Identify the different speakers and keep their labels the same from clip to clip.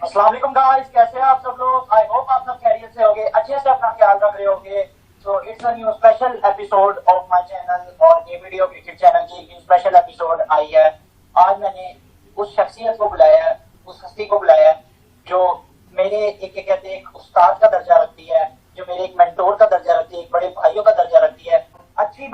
Speaker 1: अस्सलाम वालेकुम गाइस, कैसे हैं आप सब लोग। आई होप आप सब खैरियत से होंगे, अच्छे से अपना ख्याल रख रहे होंगे। So it's a new special episode of my channel और ये वीडियो क्रिकेट चैनल की स्पेशल एपिसोड आई है। आज मैंने उस शख्सियत को बुलाया है, उस हस्ती को बुलाया है जो मेरे एक कहते हैं एक उस्ताद का दर्जा रखती है, जो मेरे एक मेंटोर का दर्जा रखती है, एक बड़े भाइयों का दर्जा रखती है। अच्छी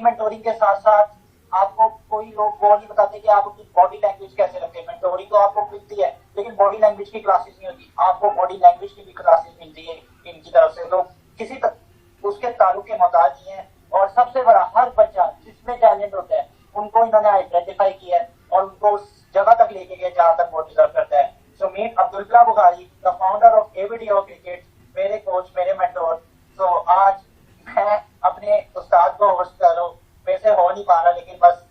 Speaker 1: मेंटोरिंग के साथ साथ आपको कोई लोग वो नहीं बताते कि आप अपनी बॉडी लैंग्वेज कैसे रखें। मेंटोरिंग तो आपको मिलती है लेकिन बॉडी लैंग्वेज की क्लासेस नहीं होती, आपको बॉडी लैंग्वेज की भी क्लासेस मिलती है इनकी तरफ से। तो किसी तक उसके ताल्लुक के मोहताज नहीं है। और सबसे बड़ा, हर बच्चा जिसमें टैलेंट होता है उनको इन्होंने आइडेंटिफाई किया है और उनको उस जगह तक लेके गए जहां तक वो डिजर्व करता है। So meet Abdullah Bukhari, the founder of AVDO cricket, मेरे कोच, मेरे मेंटोर। सो आज मैं अपने उस्ताद को होस्ट कर रहा हूँ, मेरे से हो नहीं पा रहा लेकिन बस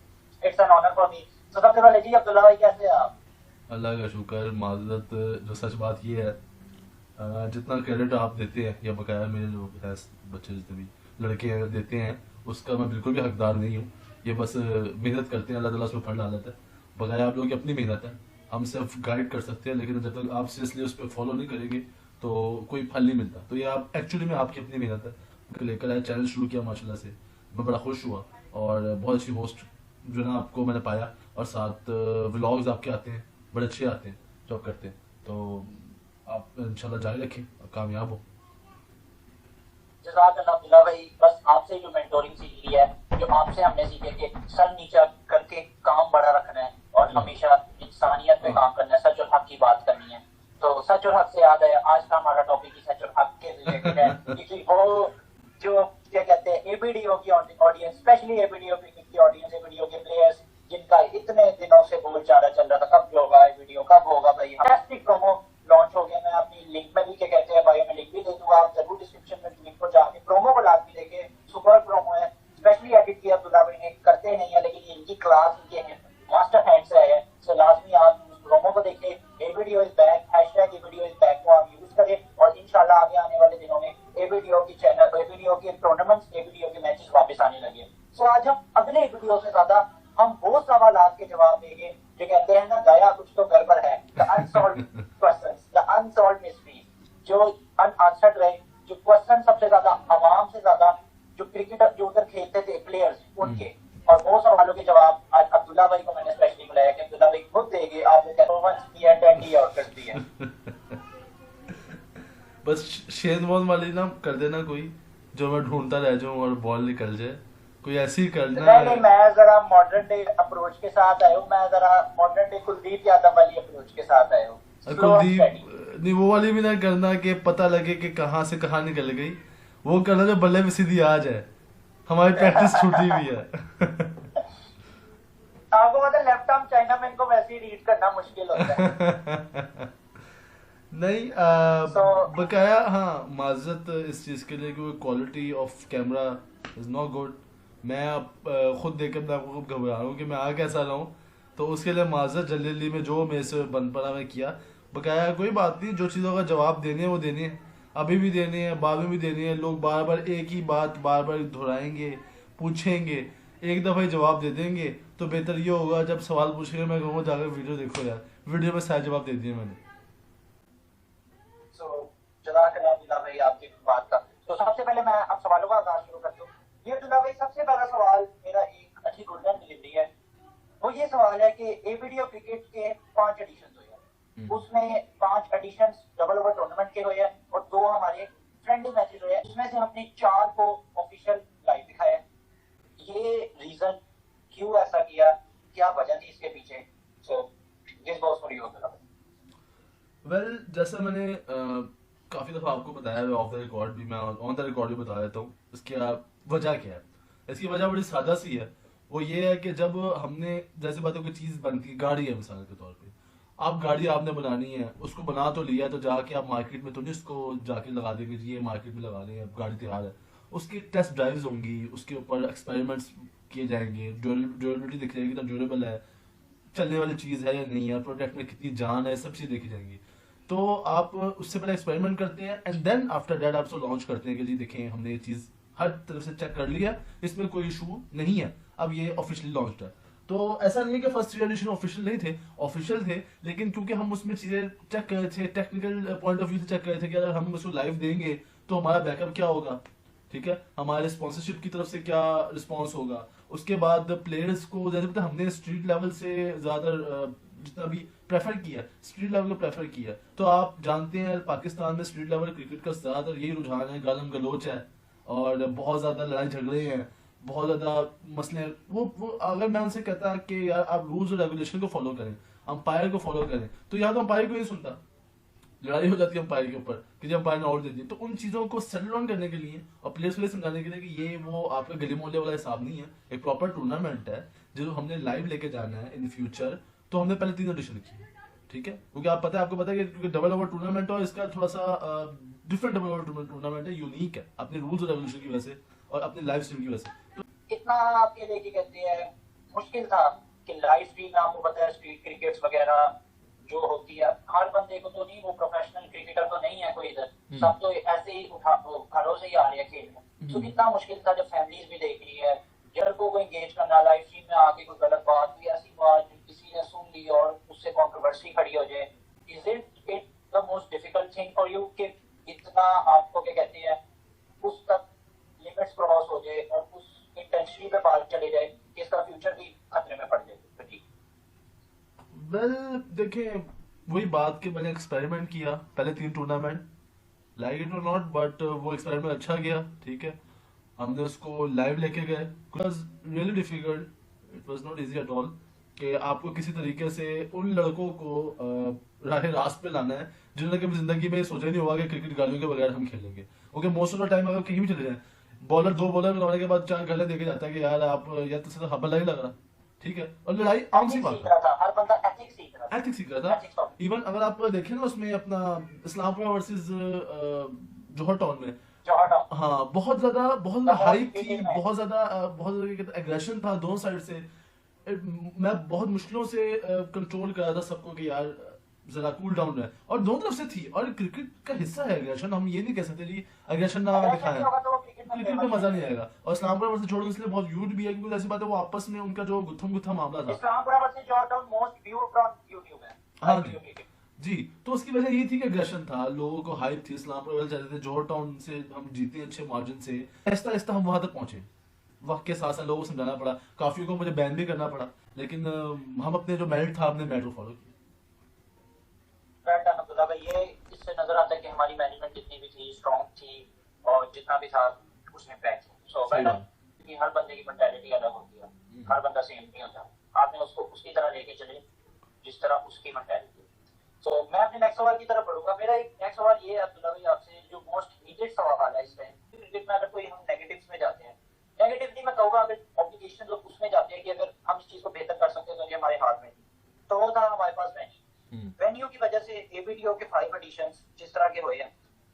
Speaker 1: it's an honour for me. तो सबसे पहले जी अब्दुल्ला भाई, कैसे हैं आप?
Speaker 2: अल्लाह का शुक्र माजरत। जो सच बात ये है, जितना क्रेडिट आप देते हैं या बकाया मेरे जो है बच्चे जितने भी लड़के हैं देते हैं, उसका मैं बिल्कुल भी हकदार नहीं हूँ। ये बस मेहनत करते हैं, अल्लाह ताला उसमें फल डालता है। बकाया आप लोगों की अपनी मेहनत है, हम सिर्फ गाइड कर सकते हैं, लेकिन जब तक आप सीरियसली उस पर फॉलो नहीं करेंगे तो कोई फल नहीं मिलता। तो ये आप एक्चुअली में आपकी अपनी मेहनत है। लेकर आए, चैनल शुरू किया माशाल्लाह से, मैं बड़ा खुश हुआ। और बहुत अच्छी होस्ट जो ना आपको मैंने पाया, और साथ व्लॉग्स आपके आते हैं, बड़े अच्छे आते हैं जो आप करते हैं। तो आप इंशाल्लाह जारी रखें और कामयाब हो।
Speaker 1: जज़ाकल्लाह अब्दुल्ला भाई, बस आपसे जो मेंटोरिंग सीख ली है, जो आपसे हमने सीखे कि सर नीचा करके काम बड़ा रखना है और हमेशा इंसानियत पे काम करना है, सच और हक की बात करनी है। तो सच और हक से याद है, आज का हमारा टॉपिक ही सच और हक के रिलेटेड है। क्योंकि वो जो क्या कहते हैं एबीडीओ की ऑडियंस, स्पेशली एबीडीओ क्रिकेट की ऑडियंस, एबीडीओ के प्लेयर्स जिनका इतने दिनों से बोलचाला चल रहा था कब होगा वीडियो, कब होगा भाई। फैंटास्टिक प्रोमो लॉन्च हो गया। मैं अपनी लिंक में भी क्या कहते हैं बायो में लिंक भी दे दूंगा, आप जरूर डिस्क्रिप्शन में लिंक को जाके प्रोमो को लाजमी देखें। सुपर प्रोमो है, स्पेशली एडिट किया अब्दुल्ला भाई ने, करते नहीं है लेकिन ये इनकी क्लास, इनके मास्टर हैंड से है। सो लाजमी आप उस प्रोमो को देखें। A video is back, hashtag A video is back को आप यूज करें और इंशाल्लाह आगे आने वाले दिनों में ए वीडियो की चैनल, ए वीडियो के टूर्नामेंट्स, ए वीडियो के मैचेस वापस आने लगे। सो आज हम अगले वीडियो से ज्यादा हम वो सवालात के जवाब देंगे जो कहते हैं ना, गया कुछ तो गड़बड़ है। The unsolved questions, the unsolved mysteries, जो अनआंसर्ड रहे, जो क्वेश्चन सबसे ज्यादा आवाम से ज्यादा जो क्रिकेटर जो उधर खेलते थे प्लेयर्स उनके, और वो सवालों के जवाब आज अब्दुल्ला भाई को मैंने स्पेशली बुलाया कि अब्दुल्ला भाई खुद देंगे। आपने परफॉर्मेंस किया, 10 आउट कर दिया।
Speaker 2: बस शेन वॉन वाली ना कर देना कोई, जो मैं ढूंढता रह जाऊं और बॉल निकल जाए, कोई ऐसी करना।
Speaker 1: नहीं, मैं जरा मॉडर्न डे अप्रोच के साथ आया हूँ, मैं जरा मॉडर्न डे कुलदीप यादव वाली अप्रोच के साथ आया हूँ।
Speaker 2: कुलदीप नहीं, वो वाली भी ना करना कि पता लगे कि कहाँ से कहाँ निकल गई। वो करना जो बल्ले में सीधी आ जाए, हमारी प्रैक्टिस छूटी हुई है।
Speaker 1: आपको पता है लेफ्ट आर्म चाइना में इनको वैसे ही रीड करना मुश्किल होता है।
Speaker 2: नहीं बकाया हाँ माजरत इस चीज़ के लिए कि quality of camera is not good. मैं अब खुद देख के अपने आपको घबरा रहा हूँ कि मैं आ कैसा रहा हूँ, तो उसके लिए माजरत जल्दी में जो मेरे से बन पड़ा मैं किया। बकाया कोई बात नहीं, जो चीज़ों का जवाब देने हैं वो देने हैं, अभी भी देने हैं, बाद में भी देने हैं। लोग बार बार एक ही बात बार बार दोहराएंगे, पूछेंगे, एक दफ़ा ही जवाब दे देंगे। तो बेहतर ये होगा जब सवाल पूछेंगे मैं कहूँगा जाकर वीडियो देखो यार, वीडियो में सारे जवाब दे दिए मैंने।
Speaker 1: जज़ाकल्लाह भाई आपकी बात का। तो सबसे पहले मैं अब सवालों का आगाज शुरू करता हूँ। ये अब्दुल्ला भाई, सबसे पहला सवाल मेरा एक अच्छी गोल्डन डिलीवरी है। वो ये सवाल है कि ए वीडियो क्रिकेट के 5 एडिशन हुए हैं, उसमें 5 एडिशन डबल ओवर टूर्नामेंट के हुए हैं और 2 हमारे फ्रेंडली मैचेस हुए हैं। उसमें से हमने 4 को ऑफिशियल लाइव दिखाया। ये रीजन क्यों ऐसा किया, क्या वजह थी इसके पीछे? So this goes for you Abdullah भाई।
Speaker 2: वेल जैसा मैंने काफ़ी दफ़ा आपको बताया है, ऑफ द रिकॉर्ड भी, मैं ऑन द रिकॉर्ड भी बता देता हूँ। इसकी वजह क्या है? इसकी वजह बड़ी सादा सी है। वो ये है कि जब हमने जैसे बातों की चीज़ बनती है, गाड़ी है मिसाल के तौर पे, आप गाड़ी आपने बनानी है, उसको बना तो लिया, तो जाके आप मार्केट में तो नहीं उसको जाके लगा देंगे जी ये मार्केट में लगा लें, अब गाड़ी तैयार है। उसकी टेस्ट ड्राइव्स होंगी, उसके ऊपर एक्सपेरिमेंट्स किए जाएंगे, ड्यूरेबिलिटी दिख जाएगी, तो ड्यूरेबल है, चलने वाली चीज़ है या नहीं है, प्रोडक्ट में कितनी जान है, सब चीज़ देखी जाएंगी। तो आप उससे पहले एक्सपेरिमेंट करते हैं एंड देन आफ्टर दैट आप उसको लॉन्च करते हैं कि जी देखें हमने ये चीज़ हर तरफ से चेक कर लिया, इसमें कोई इशू नहीं है, अब ये ऑफिशियली लॉन्च है। तो ऐसा नहीं है कि फर्स्ट 3 एडिशन ऑफिशियल नहीं थे, ऑफिशियल थे, लेकिन क्योंकि हम उसमें चीजें चेक कर रहे थे, टेक्निकल पॉइंट ऑफ व्यू से चेक कर रहे थे कि अगर हम उसको लाइव देंगे तो हमारा बैकअप क्या होगा, ठीक है, हमारे स्पॉन्सरशिप की तरफ से क्या रिस्पॉन्स होगा। उसके बाद प्लेयर्स को जैसे पता हमने स्ट्रीट लेवल से ज्यादा जितना भी प्रेफर किया, स्ट्रीट लेवल को प्रेफर किया। तो आप जानते हैं पाकिस्तान में स्ट्रीट लेवल क्रिकेट का ज्यादातर यही रुझान है, गालम गलोच है और बहुत ज्यादा लड़ाई झगड़े हैं, बहुत ज्यादा मसले हैं। वो अगर मैं उनसे कहता कि यार आप रूल्स और रेगुलेशन को फॉलो करें, अंपायर को फॉलो करें, तो यहाँ तो अंपायर को नहीं सुनता, लड़ाई हो जाती है अंपायर के ऊपर कि जब अंपायर ने आउट दे दी। तो उन चीजों को सेटल डाउन करने के लिए और प्लेयर्स को लिए समझाने के लिए कि ये वो आपका गली मोहल्ले वाला हिसाब नहीं है, एक प्रॉपर टूर्नामेंट है जो हमने लाइव लेके जाना है इन फ्यूचर। तो हमने पहले 3 एडिशन की, ठीक है, क्योंकि आपको पता है कि डबल ओवर टूर्नामेंट और इसका थोड़ा सा डिफरेंट डबल ओवर टूर्नामेंट है, यूनिक है अपने रूल्स और रेगुलेशन की वजह से और अपने लाइव स्ट्रीम की वजह से।
Speaker 1: इतना आपके लिए कहते हैं मुश्किल था कि लाइव स्ट्रीम, आपको पता है स्ट्रीट क्रिकेट्स वगैरह जो होती है, हर बंदे को तो नहीं, वो प्रोफेशनल क्रिकेटर तो नहीं है कोई इधर, सब तो ऐसे ही घरों से ही आ रहे हैं खेलने। तो कितना मुश्किल था जब फैमिलीज भी देख रही है, लड़कों को एंगेज करना, लाइव स्ट्रीम में आके कोई गलत बात भी, ऐसी बात किसी ने सुन ली और उससे कंट्रोवर्सी खड़ी हो जाए। Is it the most difficult thing for you कि इतना आपको क्या कहते हैं उस तक लिमिट्स क्रॉस हो जाए और उस इंटेंसिटी पे बात चले जाए कि इसका फ्यूचर भी खतरे में पड़ जाए?
Speaker 2: वेल देखिए, वही बात कि मैंने एक्सपेरिमेंट किया पहले 3 टूर्नामेंट, लाइक इट और नॉट, बट वो एक्सपेरिमेंट अच्छा गया, ठीक है, हमने उसको लाइव लेके गए। It was really difficult, it was not easy at all कि आपको किसी तरीके से उन लड़कों को राह रास्त पे लाना है जिन्होंने कभी जिंदगी में सोचा नहीं होगा कि क्रिकेट गालियों के बगैर हम खेलेंगे। क्योंकि मोस्ट ऑफ द टाइम अगर कहीं भी चले जाए, बॉलर 2 बॉलर बनाने के बाद 4 गालियां देके जाता है कि यार आप या तो हबल ही लग रहा, ठीक है, और लड़ाई आम सी बात है,
Speaker 1: हर बंदा एथिक्स
Speaker 2: एथिक्स सीख रहा था। इवन अगर आप देखें ना उसमें अपना इस्लामपुर वर्सेस जौहर टाउन में, हाँ बहुत ज्यादा हाइप थी, बहुत ज्यादा एग्रेशन था दोनों साइड से। मैं बहुत मुश्किलों से कंट्रोल कर रहा था सबको कि यार जरा कूल डाउन है, और दोनों तरफ से थी, और क्रिकेट का हिस्सा है एग्रेशन, हम ये नहीं कह सकते जी एग्रेशन ना दिखाया, क्रिकेट में मजा नहीं आएगा। और इस्लामपुर वर्सेस जौहर इसलिए बहुत यूट भी है क्योंकि ऐसी बात है वो आपस में उनका जो गुत्थम मामला था,
Speaker 1: Islampur versus Johar town most viewed on YouTube है।
Speaker 2: हाँ जी, तो उसकी वजह ये थी कि एग्रेशन था, लोगों को हाइप थी, इस्लामपुर वाले चाहते थे जौहर टाउन से हम जीते अच्छे मार्जिन से। आहिस्ता आहिस्ता हम वहां तक पहुंचे, वक्त के साथ साथ लोगों को समझाना पड़ा, काफी को मुझे बैन भी करना पड़ा, लेकिन हम अपने जो मेरिट था अपने मेरिट को फॉलो किया।
Speaker 1: ये इससे नजर आता है कि हमारी मैनेजमेंट जितनी भी थी स्ट्रॉन्ग थी और जितना भी था उसमें पैक थी। सो कि हर बंदे की मेंटालिटी अलग होती है, हर बंदा सेम नहीं होता, आपने उसको उसकी तरह लेके चले जिस तरह उसकी मेंटालिटी। सो मैं अपने नेक्स्ट सवाल की तरफ बढ़ूंगा। मेरा एक नेक्स्ट सवाल ये है अब्दुल्ला भाई आपसे, जो मोस्ट हीटेड सवाल है इस टाइम क्रिकेट में। अगर कोई हम नेगेटिव्स में जाते हैं, नेगेटिवली मैं कहूँगा अगर ऑब्लिगेशन लोग उसमें जाते हैं कि अगर हम इस चीज को बेहतर कर सकते हैं तो ये हमारे हाथ में, तो वो था हमारे पास वेन्यू की वजह से एबीडीओ के 5 एडिशंस जिस तरह के हुए हैं,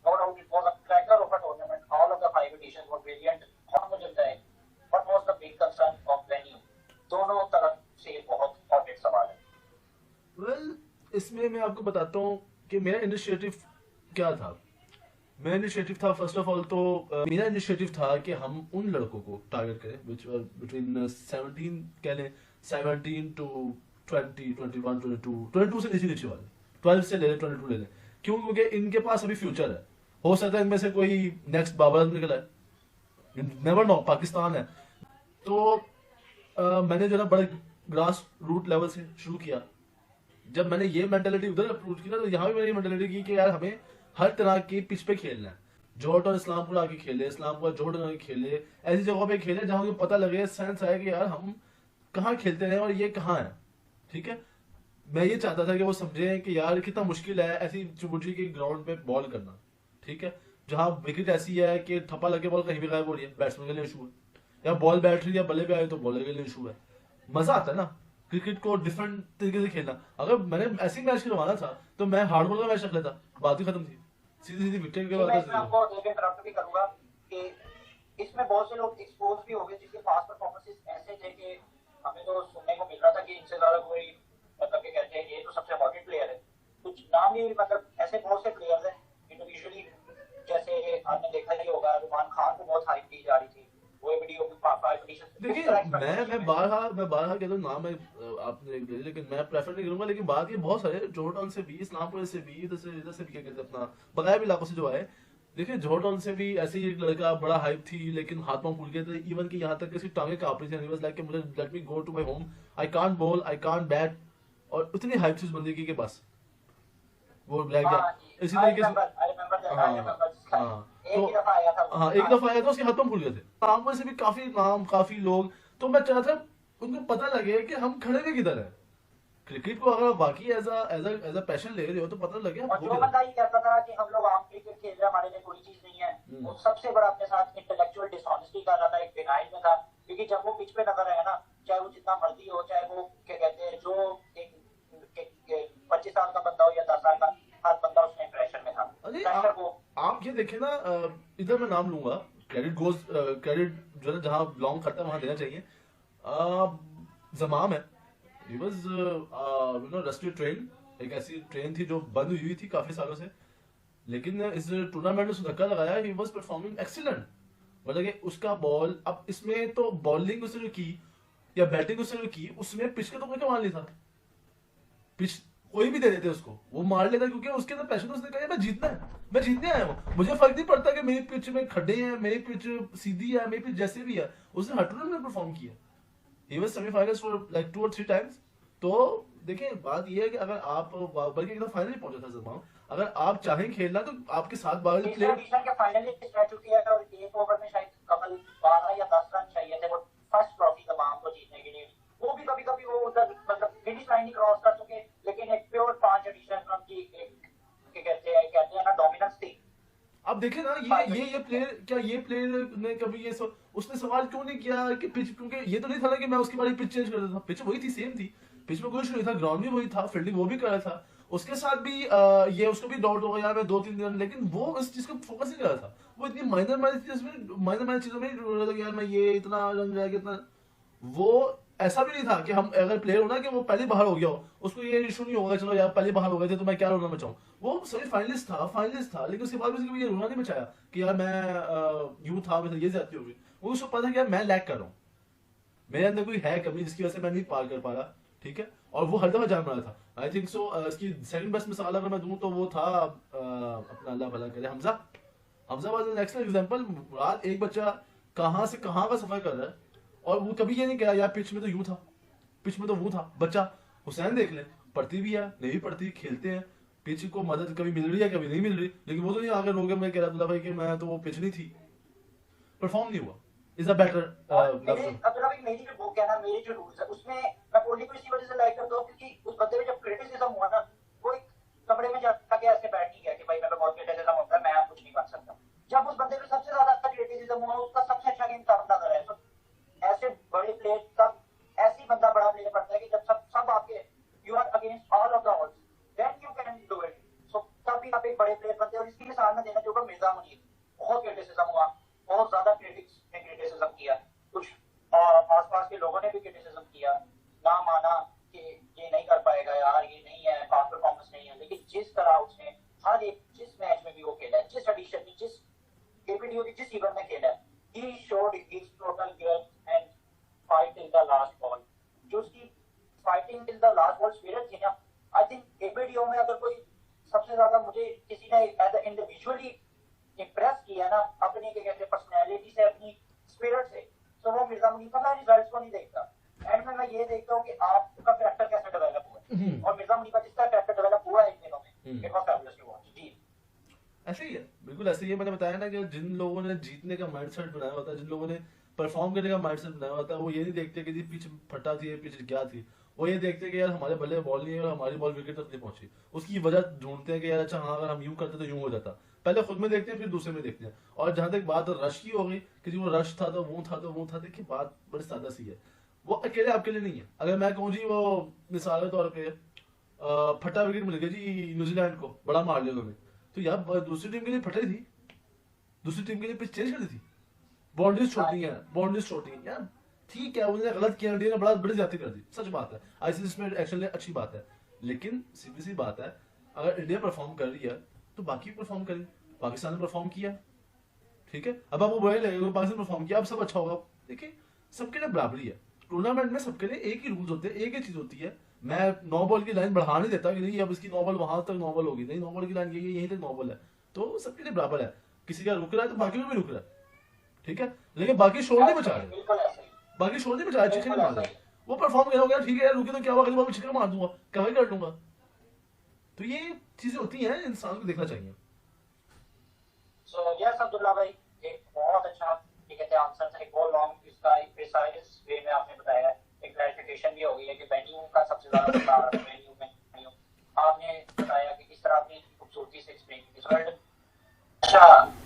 Speaker 1: no doubt it was a cracker of a tournament, all of the 5 editions were brilliant. और मुझे बताएं what was the big concern of venue? दोनों तरफ से बहुत इंपॉर्टेंट सवाल है।
Speaker 2: वेल इसमें मैं आपको बताता हूँ कि मेरा इनिशिएटिव क्या था। मेरा इनिशिएटिव था फर्स्ट ऑफ ऑल तो मेरा इनिशिएटिव था कि हम उन लड़कों को टारगेट करें विच वर बिटवीन 17 कह लें 17 टू 20, 21, 22 से नीचे वाले, 12 से ले लें, 22 ले लें। क्यों? क्योंकि इनके पास अभी फ्यूचर है, हो सकता है इनमें से कोई नेक्स्ट बाबर निकला है, नेवर नो, पाकिस्तान है। तो मैंने जो ना बड़े ग्रास रूट लेवल से शुरू किया। जब मैंने ये मेंटालिटी उधर अप्रोच की ना, तो यहाँ भी मैंने मेंटालिटी की कि यार हमें हर तरह की पिच पे खेलना है। जौहर टाउन इस्लामपुर आके खेले, इस्लामपुर जौहर टाउन आके खेले, ऐसी जगहों पे खेले जहाँ मुझे पता लगे, सेंस आए कि यार हम कहाँ खेलते हैं और ये कहाँ है, ठीक है। मैं ये चाहता था कि वो समझे कि यार कितना मुश्किल है ऐसी चुबुटी के ग्राउंड पे बॉल करना, ठीक है, जहाँ विकेट ऐसी है कि थप्पा लगे बॉल कहीं भी गायब हो रही है, बैट्समैन के लिए इशू है, या बॉल बैठ रही है बल्ले पे आए तो बॉलर के लिए इशू है। मजा आता है ना क्रिकेट को डिफरेंट तरीके से खेलना। अगर मैंने ऐसे मैच खिलवाना था तो मैं हार्डबॉल का मैच रख लेता, बात ही खत्म थी, सीधी विकेट के बाद।
Speaker 1: मैं आपको एक इंटरप्ट भी करूंगा कि इसमें बहुत से लोग एक्सपोज भी हो गए जिनके पास परफॉर्मेंसेस ऐसे थे कि हमें तो सुनने को मिल रहा था कि इनसे ज्यादा कोई मतलब के कहते हैं ये तो सबसे हॉटेड प्लेयर है। कुछ नाम ही मतलब ऐसे बहुत से प्लेयर्स हैं इंडिविजुअली, जैसे आपने देखा ही होगा रुमान खान को बहुत हाइप दी जा रही थी, वो वीडियो में 5 एडिशन
Speaker 2: देखिए मैं बारहा कहता हूँ नाम है आपने ले लिया, लेकिन मैं प्रेफर नहीं करूंगा। लेकिन बात ये बहुत सारे जोहर से भी, इस्लामपुर से भी, इधर से भी क्या कहते हैं अपना बगाया भी इलाकों से जो आए। देखिए जोहर से भी ऐसे ही एक लड़का बड़ा हाइप थी, लेकिन हाथ पांव फूल गए थे, इवन कि यहाँ तक कि उसकी टांगे कांप रही थी। वाज लाइक मुझे let me go to my home, I can't ball, I can't bat. और उतनी हाइप थी उस बंदे की के पास, वो रह गया
Speaker 1: हाँ जी,
Speaker 2: इसी तरीके से।
Speaker 1: आई रिमेंबर दैट, आई
Speaker 2: हाँ
Speaker 1: रिमेबर
Speaker 2: हाँ।
Speaker 1: एक
Speaker 2: तो
Speaker 1: ही दफा आया था वो।
Speaker 2: हाँ, एक दफा आया था, उसके हाथ पांव फूल गए थे। नाम में से भी काफी नाम, काफी लोग। तो मैं चाहता उनको पता लगे कि हम खड़े भी किधर है। क्रिकेट को अगर बाकी एज अ पैशन ले रहे हो तो पता लगे आप
Speaker 1: और
Speaker 2: हो
Speaker 1: जो
Speaker 2: किधर।
Speaker 1: बंदा ये कहता था कि हम लोग आम क्रिकेट खेल रहे हैं, हमारे लिए कोई चीज नहीं है, वो सबसे बड़ा अपने साथ इंटेलेक्चुअल डिसऑनेस्टी कर रहा था, एक डिनाइल में था। क्योंकि जब वो पिच पे नजर आया ना, चाहे वो जितना मर्जी हो, चाहे वो क्या कहते हैं, जो एक 25 साल का बंदा हो या 10 साल का, हर बंदा उसमें इंप्रेशन में था।
Speaker 2: अरे
Speaker 1: प्रेशर वो
Speaker 2: आप ये देखें ना, इधर मैं नाम लूंगा, क्रेडिट जो है जहाँ बिलोंग करता है वहां देना चाहिए। जमाम है, he was you know rescue train. एक ऐसी ट्रेन थी जो बंद हुई थी काफी सालों से, लेकिन इस टूर्नामेंट में उसने धक्का लगाया, ही वाज परफॉर्मिंग एक्सीलेंट। मतलब कि उसका बॉल, अब इसमें तो बॉलिंग उसने जो की या बैटिंग उसने जो की, उसमें पिच का तो कोई कमाल नहीं था। पिच कोई भी दे देते उसको, वो मार लेता, क्योंकि उसके अंदर पैशन। उसने कहा मैं जीतना है, मैं जीतने आया हूँ, मुझे फर्क नहीं पड़ता कि मेरी पिच में खड्डे हैं, मेरी पिच सीधी है, मेरी पिच जैसे भी है। उसने हर टूर्नामेंट में परफॉर्म किया, he was semifinals for like 2 और 3 टाइम्स। तो देखिए बात ये है कि अगर आप, बल्कि एकदम फाइनल ही पहुंचा था जमाम, अगर आप चाहें खेलना तो आपके साथ बाहर
Speaker 1: तीसरे
Speaker 2: प्लेयर।
Speaker 1: एडिशन के फाइनलिस्ट रह चुकी है, और एक ओवर में शायद कमल 12 या 10 रन चाहिए थे वो फर्स्ट ट्रॉफी तमाम को जीतने के लिए। वो भी कभी कभी वो उधर मतलब फिनिश लाइन ही क्रॉस कर चुके, लेकिन एक प्योर 5 एडिशन उनकी एक कहते हैं ना डोमिनेंस थी।
Speaker 2: अब देखे ना, ये प्लेयर, क्या ये प्लेयर ने कभी उसने सवाल क्यों नहीं किया कि पिच, क्योंकि ये तो नहीं था ना कि मैं उसकी बारी पिच चेंज कर देता था। पिच वही थी, सेम थी, पिच में कुछ नहीं था, ग्राउंड भी वही था, फील्डिंग वो भी कर रहा था। उसके साथ भी ये उसको भी डाउट हो गया यार मैं 2-3 दिन, लेकिन वो इस चीज को फोकस नहीं कर रहा था। वो इतनी माइनर चीजों में ढूंढ रहा था कि यार मैं ये इतना रन जाएगा इतना। वो ऐसा भी नहीं था कि हम अगर प्लेयर हो ना कि वो पहले बाहर हो गया हो, उसको ये इशू नहीं होगा चलो यार पहले बाहर हो गए थे तो मैं क्या रोना बचाऊं। वो सभी फाइनलिस्ट था, लेकिन उसके बाद भी उसको ये रोना नहीं बचाया कि यार मैं यूं था, मतलब ये ज्यादा हो गई। वो उसको पता है कि यार मैं लैग कर रहा हूँ, मेरे अंदर कोई है कमी जिसकी वजह से मैं नहीं पार कर पा रहा। ठीक है, और वो हर दफा जान रहा था। आई थिंक सो इसकी सेकंड बेस्ट मिसाल अगर मैं दूं तो वो था अपना अल्लाह भला करे Hamza was an excellent example. रात एक बच्चा कहां से कहां का सफर कर रहा है, और वो कभी ये नहीं कहा यार पिच में तो यूं था, पिच में तो वो था। बच्चा हुसैन देख ले, पढ़ती भी है नहीं भी पढ़ती, खेलते हैं, पिच को मदद कभी मिल रही है कभी नहीं मिल रही, लेकिन वो तो नहीं आगे रोके मैं कह रहा था भाई कि मैं तो वो पिच नहीं थी, परफॉर्म नहीं हुआ। इज अ बेटर
Speaker 1: अगर अभी मेरी जो बुक है ना, मेरी जो रूल्स है उसमें मैं कोहली को इसी वजह से लाइक करता हूँ, क्योंकि उस बंदे में जब क्रिटिसिज्म हुआ ना, वो एक कमरे में जाके ऐसे बैठ नहीं गया कि भाई मेरे को बहुत क्रिटिसिज्म होता है, मैं कुछ नहीं कर सकता। जब उस बंदे में सबसे ज्यादा क्रिटिसिज्म हुआ, उसका सबसे अच्छा गेम तब नजर है। तो ऐसे बड़े प्लेयर तब ऐसी बंदा बड़ा प्लेयर पड़ता है कि जब सब आपके you are against all of the odds, then you can do it. So तभी आप एक बड़े प्लेयर बनते हैं। और इसकी मिसाल में देना चाहूंगा मिर्जा मुनीर, बहुत क्रिटिसिज्म हुआ, बहुत ज्यादा क्रिटिक्स ने क्रिटिसिज्म किया, कुछ आसपास के लोगों ने भी क्रिटिसिज्म किया, ना माना कि ये नहीं कर पाएगा यार, ये नहीं है, खास परफॉर्मेंस नहीं है। लेकिन जिस तरह उसने हर एक जिस मैच में भी वो खेला है, जिस एडिशन में, जिस एपीडीओ की जिस इवेंट में खेला है, he showed his total grit and fight till the last ball। जो उसकी fighting till the last ball spirit थी ना, I think एपीडीओ में अगर कोई सबसे ज्यादा मुझे किसी ने एज ए इंडिविजुअली इम्प्रेस किया ना अपनी क्या कहते हैं पर्सनैलिटी से, अपनी स्पिरिट से, तो वो मिर्जा मुनीर का। मैं रिजल्ट्स को नहीं देखता, एंड में मैं ये देखता हूँ कि आपका कैरेक्टर कैसे डेवलप हुआ है, और मिर्जा मुनीर का जिसका कैरेक्टर डेवलप हुआ है इन दिनों में, it was fabulous to watch. जी
Speaker 2: ऐसे ही है, बिल्कुल ऐसे ही है। मैंने बताया ना कि जिन लोगों ने जीतने का माइंडसेट बनाया होता है, जिन लोगों ने परफॉर्म करने का माइंडसेट बनाया होता है, वो ये नहीं देखते कि जी पिच फटा थी, पिच क्या थी। वो ये देखते कि यार हमारे बल्ले बॉल नहीं है और हमारी बॉल विकेट तक नहीं पहुंची। उसकी वजह ढूंढते हैं कि यार अच्छा हाँ अगर हम यूं करते तो यूं हो जाता। पहले खुद में देखते हैं फिर दूसरे में देखते हैं। और जहां तक बात रश की हो गई कि जी वो रश था तो वो था तो वो था, देखिए बात बड़ी सादा सी है। वो अकेले आपके लिए नहीं है। अगर मैं कहूँ जी वो मिसाल के तौर पर फटा विकेट मिल गया जी न्यूजीलैंड को, बड़ा मार लिया उन्होंने, तो यार दूसरी टीम के लिए फटे थी, दूसरी टीम के लिए पिच चेंज कर दी थी, बाउंड्रीज छोड़नी है, बाउंड्रीज छोड़नी है यार। ठीक है उन्होंने गलत किया, इंडिया ने बड़ा बड़ी ज्यादती कर दी, सच बात है। आईसीसी में एक्शन अच्छी बात है, लेकिन सीधी सी बात है अगर इंडिया परफॉर्म कर रही है तो बाकी परफॉर्म करें। पाकिस्तान ने परफॉर्म किया, ठीक है, अब आपको बुरा ही लगेगा, पाकिस्तान परफॉर्म किया, अब सब अच्छा होगा। देखिए सबके लिए बराबरी है, टूर्नामेंट में सबके लिए एक ही रूल्स होते हैं, एक ही चीज होती है। मैं 9 बॉल की लाइन बढ़ा नहीं देता कि नहीं अब इसकी 9 बॉल वहां तक 9 बॉल होगी, नहीं 9 बॉल की लाइन यही तक 9 बॉल है, तो सबके लिए बराबर है। किसी का रुक रहा है तो बाकी को भी रुक रहा है, ठीक है, लेकिन बाकी शोर नहीं बचा रहे,
Speaker 1: बिल्कुल ऐसे ही,
Speaker 2: बाकी शोर नहीं बचा रहे, चीखें
Speaker 1: बिल्कुल
Speaker 2: नहीं मार
Speaker 1: ऐसे
Speaker 2: रहे।
Speaker 1: ही।
Speaker 2: वो परफॉर्म करोगे ठीक है, रुके तो क्या हुआ, अगली बार मैं छिक्का मार दूंगा, कवर कर लूंगा। तो ये चीजें होती हैं, इंसान को देखना चाहिए।
Speaker 1: सो यस अब्दुल्ला भाई, एक बहुत अच्छा कहते हैं आंसर था, एक बहुत लॉन्ग इसका एक प्रिसाइज वे में आपने बताया है, एक क्लैरिफिकेशन भी हो गई है कि वेन्यू का सबसे ज्यादा बदलाव आ रहा है, वेन्यू में वेन्यू आपने बताया कि किस तरह आपने खूबसूरती से एक्सप्लेन की। अच्छा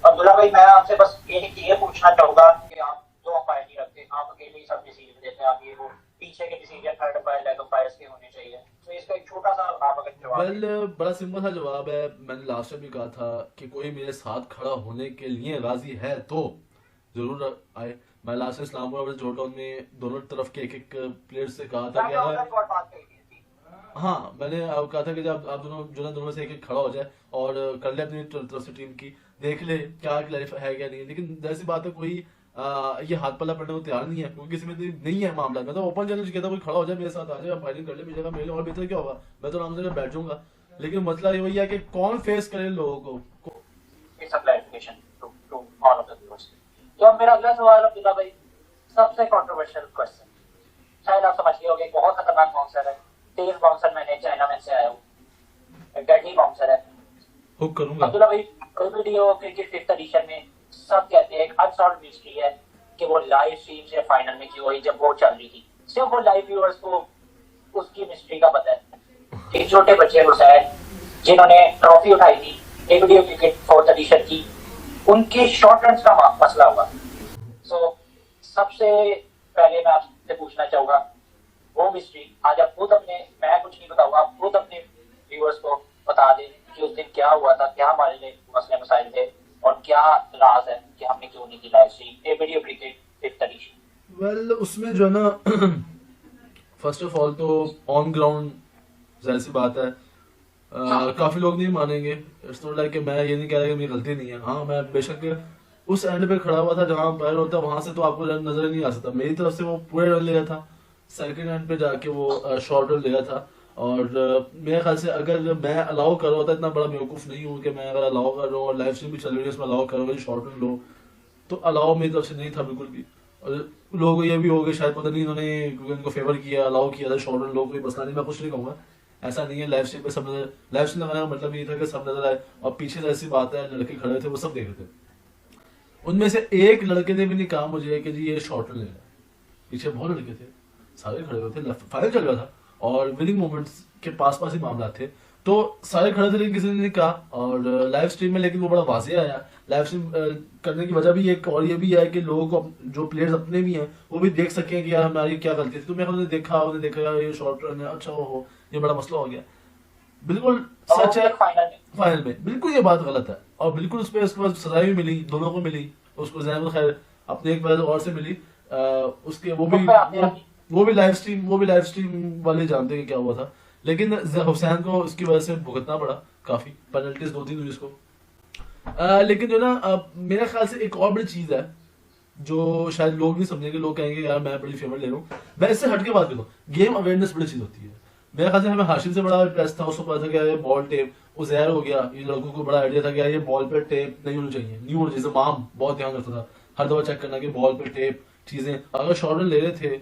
Speaker 1: अब्दुल्ला भाई, मैं आपसे बस ये पूछना चाहूंगा कि आप दो अंपायर नहीं रखते, आप अकेले ही सब डिसीजन देते हैं, आप ये वो पीछे के decision third umpire leg umpires के होने चाहिए, तो इसका एक छोटा सा आप अगर जवाब दें।
Speaker 2: वेल बड़ा सिंपल सा जवाब है, मैंने लास्ट टाइम भी कहा था कि कोई मेरे साथ खड़ा होने के लिए राजी है तो जरूर आए। मैं लास्ट टाइम इस्लामाबाद और जोटाउन में दोनों तरफ के एक एक प्लेयर से कहा था कि अगर
Speaker 1: बात कही थी,
Speaker 2: हाँ मैंने कहा था कि जब आप दोनों जो ना दोनों में से एक एक खड़ा हो जाए और कर ले अपनी तरफ से टीम की, देख ले क्या क्लैरिफाई है क्या नहीं। लेकिन जैसी बात है कोई ये हाथ पल्ला पड़ने को तैयार नहीं है, क्योंकि किसी में नहीं है मामला। मैं तो ओपन चैलेंज किया था, कोई खड़ा हो जाए मेरे साथ, आ जाए फाइटिंग कर ले मेरी जगह, मेरे लिए और बेहतर क्या होगा, मैं तो आराम से बैठ जाऊंगा। लेकिन मसला ये वही है कि कौन फेस करे लोगों को।
Speaker 1: It's a clarification to all of the viewers. तो अब मेरा अगला सवाल अब्दुल्ला भाई, सबसे कंट्रोवर्शियल क्वेश्चन, शायद आप समझ गए होंगे, बहुत खतरनाक बाउंसर है, तेज बाउंसर, मैंने चाइना में से आया हूँ, डेडली बाउंसर है।
Speaker 2: हुक करूंगा
Speaker 1: अब्दुल्ला भाई, वीडियो क्रिकेट 5th एडिशन में सब कहते हैं, एक अनसॉल्व्ड मिस्ट्री है कि वो लाइव स्ट्रीम से फाइनल में क्यों हुई जब वो चल रही थी, सिर्फ वो लाइव व्यूअर्स को उसकी मिस्ट्री का पता है। एक छोटे बच्चे हुसैन जिन्होंने ट्रॉफी उठाई थी एक वीडियो क्रिकेट 4th एडिशन की, उनके शॉर्ट रन्स का मसला हुआ। सो सबसे पहले मैं आपसे पूछना चाहूंगा वो मिस्ट्री, आज आप खुद अपने, मैं कुछ नहीं बताऊंगा, आप खुद अपने व्यूअर्स को बता दें कि उस दिन क्या हुआ था, क्या हमारे लिए मसले मसाइल थे और क्या राज है कि हमने क्यों नहीं की live stream A video cricket 5th edition.
Speaker 2: Well उसमें जो है ना फर्स्ट ऑफ ऑल तो ऑन ग्राउंड जाहिर सी बात है काफी लोग नहीं मानेंगे। इट्स नॉट लाइक कि मैं ये नहीं कह रहा कि मेरी गलती नहीं है, हाँ मैं बेशक उस एंड पे खड़ा हुआ था जहां पैर होता है, वहां से तो आपको रन नजर नहीं आ सकता। मेरी तरफ से वो पूरे रन ले रहा था, सेकंड एंड पे जाके वो शॉर्ट रन ले रहा था। और मेरे ख्याल से अगर मैं अलाउ कर रहा होता, इतना बड़ा बेवकूफ नहीं हूँ कि मैं अगर अलाउ कर रहा हूँ और लाइव स्ट्रीम भी चल रही है उसमें अलाउ कर रहा हूँ शॉर्ट रन लो, तो अलाउ मेरी तरफ से नहीं था बिल्कुल भी। और लोगों को ये भी हो गया शायद पता नहीं इन्होंने क्योंकि उनको फेवर किया, अलाउ किया था शॉर्ट रन, लोगों को मसला नहीं, मैं कुछ नहीं कहूँगा, ऐसा नहीं है। लाइव स्ट्रीम पे सब नजर, लाइव स्ट्रीम लगाने का मतलब ये था कि सब नजर आए और पीछे ऐसी बात है लड़के खड़े थे वो सब देख रहे थे। उनमें से एक लड़के ने भी नहीं कहा मुझे कि जी ये शॉर्ट रन ले रहा है, पीछे बहुत लड़के थे, सारे खड़े हुए थे, फाइनल चल रहा था और विनिंग मोमेंट्स के पास पास ही मामला थे, तो सारे खड़े थे लेकिन किसी ने नहीं कहा। और लाइव स्ट्रीम में लेकिन वो बड़ा वाज़ेह आया। लाइव स्ट्रीम करने की वजह भी एक और ये भी है कि लोगों को जो प्लेयर्स अपने भी हैं वो भी देख सकें कि यार हमारी क्या गलती थी। तो मैं उन्होंने देखा यार ये शॉर्ट रन है, अच्छा हो ये बड़ा मसला हो गया। बिल्कुल सच है, फाइनल में बिल्कुल ये बात गलत है और बिल्कुल उस पर उसके बाद सजा भी मिली, दोनों को मिली, उसको जैन खैर अपने एक वजह और से मिली। उसके वो भी लाइव स्ट्रीम वाले जानते हैं क्या हुआ था, लेकिन हुसैन को उसकी वजह से भुगतना पड़ा, काफी पेनल्टीज 2-3 हुई उसको। लेकिन जो ना मेरे ख्याल से एक और बड़ी चीज है जो शायद लोग नहीं समझेंगे, लोग कहेंगे यार मैं बड़ी फेवर ले रहा हूँ, मैं इससे हटके बात करूँ, गेम अवेयरनेस बड़ी चीज होती है। मेरे ख्याल से हमें हाशिम से बड़ा इंटरेस्ट था, उसको पता था कि ये बॉल टेप उजैर हो गया, ये लड़कों को बड़ा आइडिया था कि ये बॉल पे टेप नहीं होनी चाहिए, नहीं होनी चाहिए। माम बहुत ध्यान रखता था हर दफा चेक करना कि बॉल पे टेप चीजें, अगर शॉर्ट रन ले रहे थे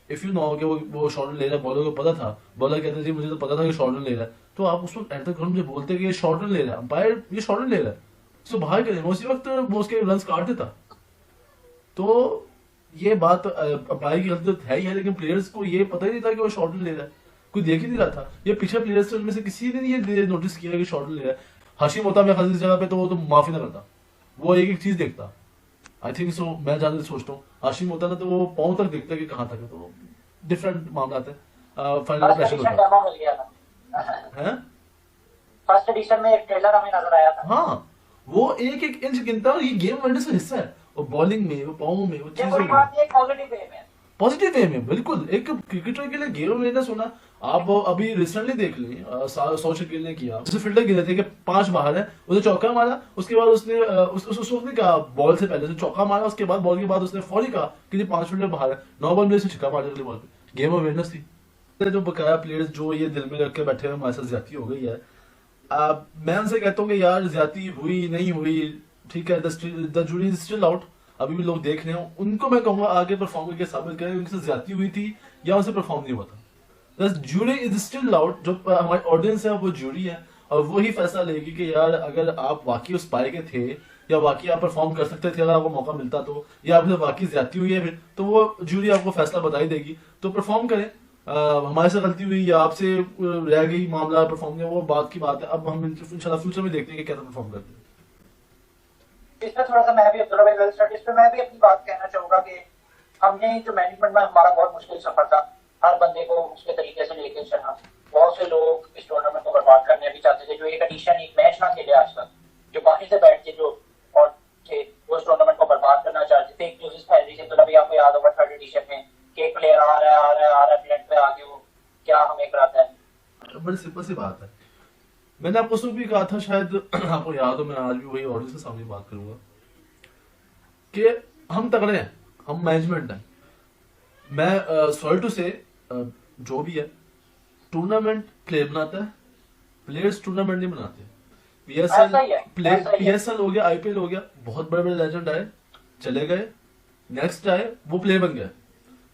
Speaker 2: इफ यू नो कि वो शॉर्ट रन ले रहा है, बॉलर को पता था, बॉलर कहते जी मुझे तो पता था कि शॉर्ट रन ले रहा है, तो आप उसको एंटर करो, मुझे बोलते कि ये शॉर्ट रन ले रहा है, अंपायर ये शॉर्ट रन ले रहा है, तो बाहर करें, उसी वक्त वो उसके रन काट देता। तो ये बात अंपायर की गलती है ही है, लेकिन प्लेयर्स को ये पता ही नहीं था कि वो शॉर्ट रन ले रहा है, कोई देख ही नहीं रहा था। ये पीछे प्लेयर्स उनमें से किसी ने ये नोटिस किया कि शॉर्ट रन ले रहा है। हाशिम होता मैं खाली जगह पे तो वो तो माफी ना करता, वो एक एक चीज देखता। आई थिंक सो, मैं जानते सोचता हूँ हाशिम होता ना तो वो पाँव तक देखता कि कहाँ तक है, तो डिफरेंट मामला थे। फाइनल प्रेशर
Speaker 1: फर्स्ट एडिशन में एक ट्रेलर हमें नजर आया था।
Speaker 2: हाँ वो एक एक इंच गिनता है और ये गेम अवेयरनेस का हिस्सा है, वो बॉलिंग में, वो पाँव में, वो चीजों में,
Speaker 1: पॉजिटिव वे में
Speaker 2: पॉजिटिव वे में। बिल्कुल एक क्रिकेटर के लिए गेम अवेयरनेस होना आप अभी रिसेंटली देख लें, सोशल गिल ने किया, जैसे फील्डर गिरे थे कि 5 बाहर है, उसने चौका मारा, उसके बाद उसने उस वक्त नहीं कहा बॉल से पहले से चौका मारा, उसके बाद बॉल के बाद उसने फौरी कहा कि 5 फील्डर बाहर है, 9 बॉल में से छक्का मारा अगली बॉल पे, गेम अवेयरनेस थी। जो बकाया प्लेयर्स जो ये दिल में रख के बैठे हैं हमारे साथ ज्यादती हो गई है, मैं उनसे कहता हूँ कि यार ज्यादती हुई नहीं हुई, ठीक है, the jury is still out, अभी भी लोग देख रहे हैं, उनको मैं कहूंगा आगे परफॉर्म करके साबित करें उनसे ज्यादती हुई थी या उनसे परफॉर्म नहीं हुआ था। The jury is still out, जो हमारी ऑडियंस है वो जूरी है, और वही फैसला लेगी कि यार अगर आप वाकई उस पाए के थे या वाकई आप परफॉर्म कर सकते थे अगर आपको मौका मिलता तो, या आपसे वाकई ज्यादती हुई है फिर, तो वो जूरी आपको फैसला बताई देगी, तो परफॉर्म करें। हमारे से गलती हुई या आपसे रह गई मामला परफॉर्म किया, वो बात की बात है, अब हम इंशाल्लाह फ्यूचर में देखते हैं कि कैसे परफॉर्म करते हैं।
Speaker 1: इसमें थोड़ा सा मैं भी अब्दुल्ला भाई वेल स्टडी, इस पे मैं भी अपनी बात कहना चाहूंगा कि हमने जो मैनेजमेंट में हमारा बहुत मुश्किल सफर था, हर बंदे को उसके तरीके से लेके चलना, बहुत से लोग इस टूर्नामेंट को बर्बाद करने भी चाहते थे, जो एक एडिशन एक मैच ना खेले आज तक, जो बाकी से बैठ के जो और थे वो इस टूर्नामेंट को बर्बाद करना चाहते थे। एक न्यूज़ फैल रही थी, तो अभी आपको याद होगा 3rd एडिशन में कि एक प्लेयर आ रहा है प्लेट पे आगे, वो क्या हमें कराता है।
Speaker 2: बड़ी सिंपल सी बात है, मैंने आपको उसमें भी कहा था, शायद आपको याद हो, मैं आज भी वही ऑडियंस के सामने बात करूंगा कि हम तगड़े हैं, हम मैनेजमेंट हैं। मैं सॉरी टू से, जो भी है टूर्नामेंट प्लेयर बनाता है, प्लेयर्स टूर्नामेंट नहीं बनाते। पीएसएल हो गया, आईपीएल हो गया, बहुत बड़े बड़े लेजेंड आए चले गए, नेक्स्ट आए वो प्लेयर बन गया,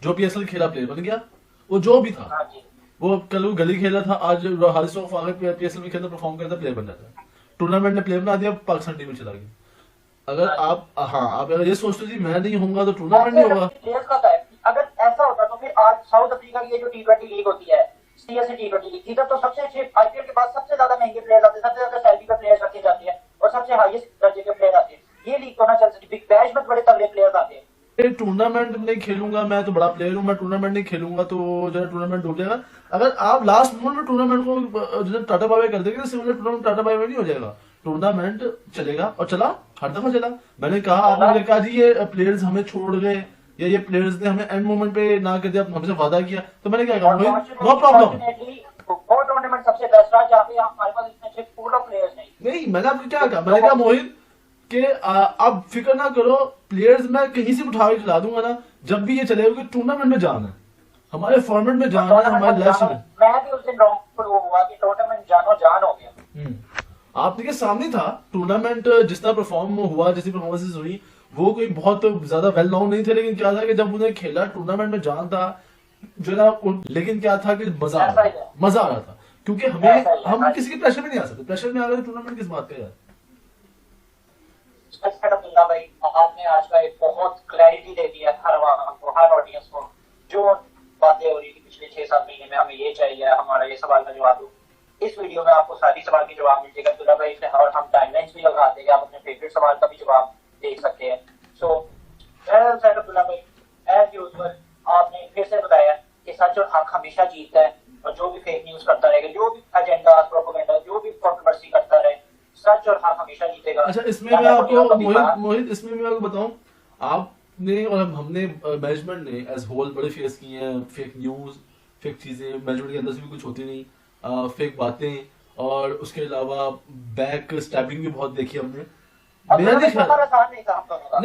Speaker 2: जो पीएसएल खेला प्लेयर बन गया, वो जो भी था, वो कल वो गली खेला था, आज हारिस रऊफ आ गए पीएसएल में खेलता परफॉर्म करता प्लेयर बन जाता है, टूर्नामेंट ने प्लेयर बना दिया, पाकिस्तान टीम में चला गया। अगर आप आप अगर ये सोचते जी मैं नहीं होऊंगा तो टूर्नामेंट नहीं होगा।
Speaker 1: अगर ऐसा होता तो फिर आज साउथ अफ्रीका की जो T20 लीग होती है, सीएसए T20 लीग, इधर तो सबसे अच्छे आईपीएल के बाद सबसे ज्यादा महंगे प्लेयर आते हैं, सबसे ज्यादा सैलरी पे प्लेयर्स रखे जाते हैं और सबसे हाईएस्ट दर्जे के प्लेयर आते हैं। ये लीग तो ना चल सकती, बिग बैश में बड़े तगड़े प्लेयर्स आते हैं।
Speaker 2: टूर्नामेंट नहीं खेलूंगा, मैं तो बड़ा प्लेयर हूँ, मैं टूर्नामेंट नहीं खेलूंगा तो जो टूर्नामेंट डूब जाएगा। अगर आप लास्ट मोमेंट में टूर्नामेंट को जो टाटा बाय कर देंगे तो टूर्नामेंट टाटा बाय नहीं हो जाएगा, टूर्नामेंट चलेगा और चला, हर दफा चला। मैंने कहा, आपने कहा जी ये प्लेयर्स हमें छोड़ गए या ये प्लेयर्स ने हमें एंड मोमेंट पे ना कर दिया, हमसे वादा किया, तो मैंने क्या कहा, नो प्रॉब्लम।
Speaker 1: वो टूर्नामेंट सबसे बेस्ट रहा जहाँ पे हमारे पास इतने अच्छे पूल ऑफ प्लेयर्स
Speaker 2: नहीं। मैंने आपको क्या कहा, मैंने कहा मोहित कि आप फिक्र ना करो, प्लेयर्स मैं कहीं से उठा के खिला दूंगा ना, जब भी ये चलेगा टूर्नामेंट में जाना है, हमारे फॉर्मेट में जाना है, हमारे लाइफ में।
Speaker 1: मैं भी उस दिन रॉन्ग हुआ कि टूर्नामेंट जानो जान हो गया।
Speaker 2: आपने के सामने था टूर्नामेंट, जितना परफॉर्म हुआ, जैसी परफॉर्मेंसेस हुई, वो कोई बहुत ज्यादा वेल नोन नहीं थे, लेकिन क्या था कि जब उन्हें खेला टूर्नामेंट में जान था जो ना, लेकिन क्या था कि मजा आ रहा था, क्योंकि हम किसी के प्रेशर में नहीं आ सकते, प्रेशर में आ गए टूर्नामेंट किस बात का यार।
Speaker 1: भाई आपने आज का एक बहुत क्लैरिटी दे दिया हर ऑडियंस को, जो बातें हो रही थी पिछले 6-7 महीने में, हमें ये चाहिए, हमारा ये सवाल का जवाब दो। इस वीडियो में आपको सारी सवाल के जवाब मिल जाएगा अब्दुल्ला भाई से, और हम टाइमलाइंस भी लगा देंगे, आप अपने फेवरेट सवाल का भी जवाब देख सकते हैं। सो अब्दुल्ला भाई, एज यूजुअल आपने फिर से बताया कि सच और हक हमेशा जीतता है, और जो भी फेक न्यूज करता रहेगा, जो भी एजेंडा प्रोपेगेंडा, जो भी कंट्रोवर्सी करता रहे, सच और हक हमेशा जीतेगा।
Speaker 2: अच्छा, इसमें मैं आपको मोहित इसमें मैं आपको बताऊं, आपने और हमने मैनेजमेंट ने एज होल बड़े फेस किए हैं, फेक न्यूज, फेक चीजें, मैनेजमेंट के अंदर से भी कुछ होती नहीं, फेक बातें, और उसके अलावा बैक स्टैबिंग भी बहुत देखी हमने। मेरा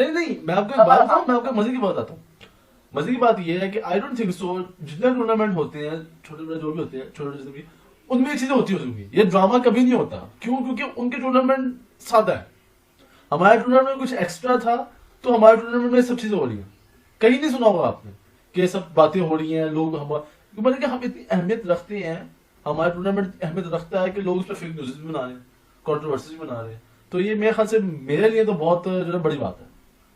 Speaker 2: नहीं, मैं आपको एक बात बताऊं, मैं आपको मजे की बात आता हूँ। मजे की बात ये है कि आई डोंट थिंक सो, जितने टूर्नामेंट होते हैं, छोटे बड़े जो भी होते हैं, छोटे जितने भी, उनमें एक चीजें होती होंगी, ये ड्रामा कभी नहीं होता। क्यों? क्योंकि उनके टूर्नामेंट सादा है, हमारे टूर्नामेंट में कुछ एक्स्ट्रा था, तो हमारे टूर्नामेंट में सब चीजें हो रही हैं। कहीं नहीं सुना होगा आपने कि ये सब बातें हो रही हैं, लोग हम इतनी अहमियत रखते हैं, हमारा टूर्नामेंट अहमियत रखता है कि लोग उस पर फेक न्यूज भी बना रहे हैं, कॉन्ट्रोवर्सीज भी बना रहे हैं। तो ये मेरे ख्याल से मेरे लिए तो बहुत जो बड़ी बात है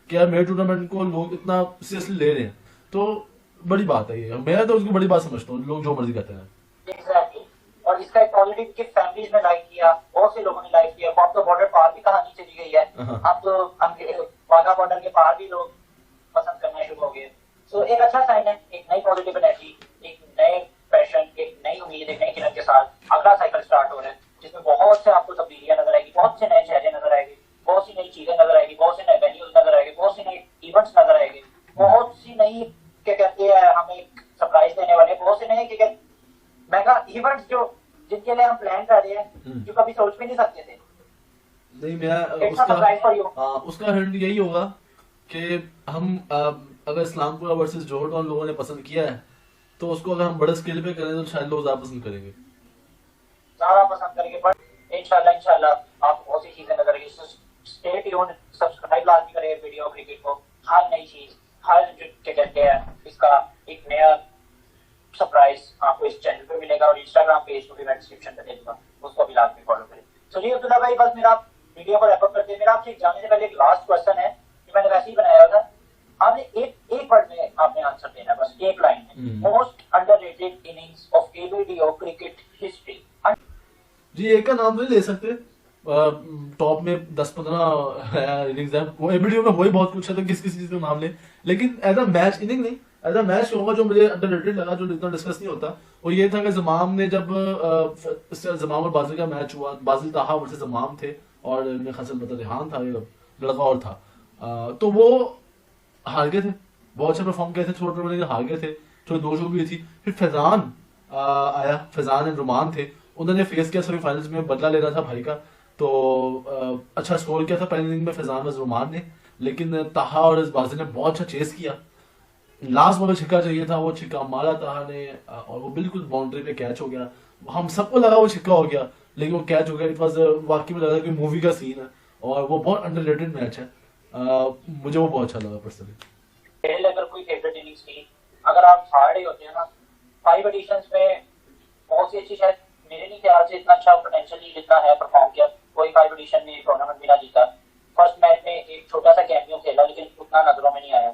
Speaker 2: कि यार मेरे टूर्नामेंट को लोग इतना सीरियसली ले रहे हैं, तो बड़ी बात है ये, मैं तो उसको बड़ी बात समझता हूँ, लोग जो मर्जी कहते हैं।
Speaker 1: Exactly. और इसका एक पॉजिटिव कि फैमिलीज ने लाइक किया, बहुत से लोगों ने लाइक किया, अब तो बॉर्डर पार भी कहानी चली गई है, अब तो वाघा बॉर्डर के पार भी लोग पसंद करना शुरू हो गए। सो एक अच्छा साइन है, एक नई पॉजिटिव एनर्जी, एक नए पैशन, एक नई उम्मीद, एक नई किरण के साथ अगला साइकिल स्टार्ट हो रहा है, जिसमें बहुत से आपको तब्दीलियां नजर आएगी, बहुत से नए चेहरे नजर आएंगे, बहुत सी नई चीजें नजर आएगी, बहुत से नए वेन्यूज नजर आएंगे, बहुत सी नई इवेंट्स नजर आएंगे, बहुत सी नई क्या कहते हैं हमें सरप्राइज देने वाले, बहुत से नए क्या जिसके लिए हम प्लान कर रहे हैं जो कभी सोच भी नहीं सकते थे।
Speaker 2: नहीं मैं
Speaker 1: It's a surprise for you.
Speaker 2: उसका हिंट यही होगा कि हम अगर इस्लामपुरा वर्सेस जोहर टाउन लोगों ने पसंद किया है तो उसको अगर हम बड़े स्केल पे करें तो शायद लोग ज्यादा पसंद करेंगे,
Speaker 1: ज्यादा पसंद करेंगे। बट इंशाल्लाह आप बहुत सी चीजें नजर आएगी। स्टे ट्यून, सब्सक्राइब लाजमी करें वीडियो क्रिकेट को। हर नई चीज, हर जो क्या कहते हैं इसका एक नया सरप्राइज आपको इस चैनल पे मिलेगा और इंस्टाग्राम पेज को भी मैं डिस्क्रिप्शन पे दे दूंगा, उसको भी लाजमी फॉलो करें। तो जी अब्दुल्ला भाई, बस मेरा वीडियो को रैप अप करते हैं। मेरा आपसे जाने से पहले एक लास्ट क्वेश्चन है कि मैंने वैसे ही बनाया था। आपने एक वर्ड में आपने आंसर देना है, बस एक लाइन में। Most underrated innings of ABDO cricket history.
Speaker 2: जी एक का नाम तो नहीं ले सकते, टॉप में 10-15 इनिंग्स है, वो एबीडीओ में वही बहुत कुछ है तो किस किस चीज का नाम ले, लेकिन एज अ मैच इनिंग नहीं, एज अ मैच होगा जो मुझे अंडररेटेड लगा, जो इतना डिस्कस नहीं होता, वो ये था कि जमाम ने जब जमाम और बाजिल का मैच हुआ, बाजिल ताहा वर्सेस जमाम थे और मेरे ख्याल से मतलब रिहान था ये लड़का और था, तो वो हार गए थे, बहुत अच्छा परफॉर्म किए थे, छोटे बड़े हार गए थे, थोड़ी दो भी थी। फिर फैजान आया, फैजान एंड रुमान थे, उन्होंने फेस किया सेमीफाइनल्स में, बदला लेना था भाई का, तो अच्छा स्कोर किया था पहले इनिंग में फैजान और रुमान ने, लेकिन ताहा और बाजिल ने बहुत अच्छा चेस किया। लास्ट बॉल छिक्का चाहिए था, वो छिक्का मारा ताहा ने और वो बिल्कुल बाउंड्री पे कैच हो गया। हम सबको लगा वो छिक्का हो गया, लेकिन वो कैच हो गया। इट वाज वाकई में लगा कि मूवी का सीन है और वो बहुत अंडररेटेड मैच है। मुझे वो बहुत अच्छा लगा पर्सनली।
Speaker 1: अगर कोई फेवरेट इनिंग्स थी, अगर आप हार रहे होते हैं ना 5 एडिशंस में, बहुत सी अच्छी, शायद मेरे नहीं ख्याल से इतना अच्छा पोटेंशियली जितना है परफॉर्म किया, कोई 5 एडिशन में टूर्नामेंट भी ना जीता। फर्स्ट मैच में एक छोटा सा कैमियो खेला लेकिन उतना नजरों में नहीं आया।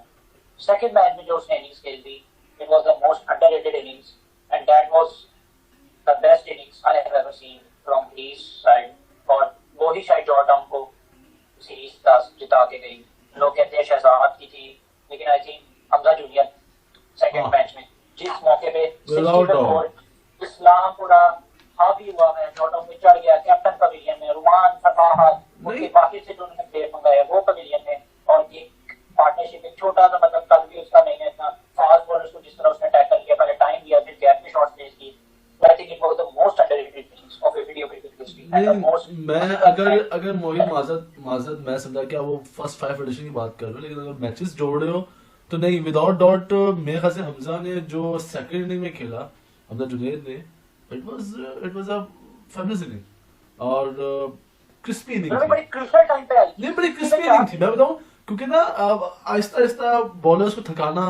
Speaker 1: सेकंड मैच में जो उसने इनिंग्स खेली थी, it was the most underrated innings and that was the best innings I have ever seen from his side. और वो ही शायद जॉर्डन को सीरीज जिता के गई। लोग कहते हैं शहजाद की थी, लेकिन I think Hamza junior second match में जिस मौके पे इस्लामपुरा हावी हुआ है, जॉर्डन में चढ़ गया कैप्टन पवेलियन में, रुमान फताहत उनके बाकी से जो उन्होंने प्लेयर मंगाया वो पवेलियन में, और एक पार्टनरशिप एक छोटा सा, मतलब कल भी उसका नहीं है इतना फास्ट बॉलर्स को जिस तरह उसने टैकल किया, पहले टाइम दिया फिर गैप में शॉट प्लेस की। I think it was the most underrated innings of video cricket history and the most.
Speaker 2: मैं अगर मोहित माजद मैं समझा कि वो फर्स्ट 5 एडिशन की बात कर रहे हो, लेकिन अगर मैचेस जोड़ रहे हो तो नहीं, विदाउट डाउट मेरे ख्याल से हमजा ने जो सेकंड इनिंग में खेला, हमजा जुनैद ने, it was a fabulous inning और क्रिस्पी इनिंग थी।
Speaker 1: बड़ी क्रूशियल टाइम पे आई,
Speaker 2: नहीं बड़ी क्रिस्पी इनिंग थी, मैं बताऊं, क्योंकि ना आहिस्ता आहिस्ता बॉलर्स को थकाना,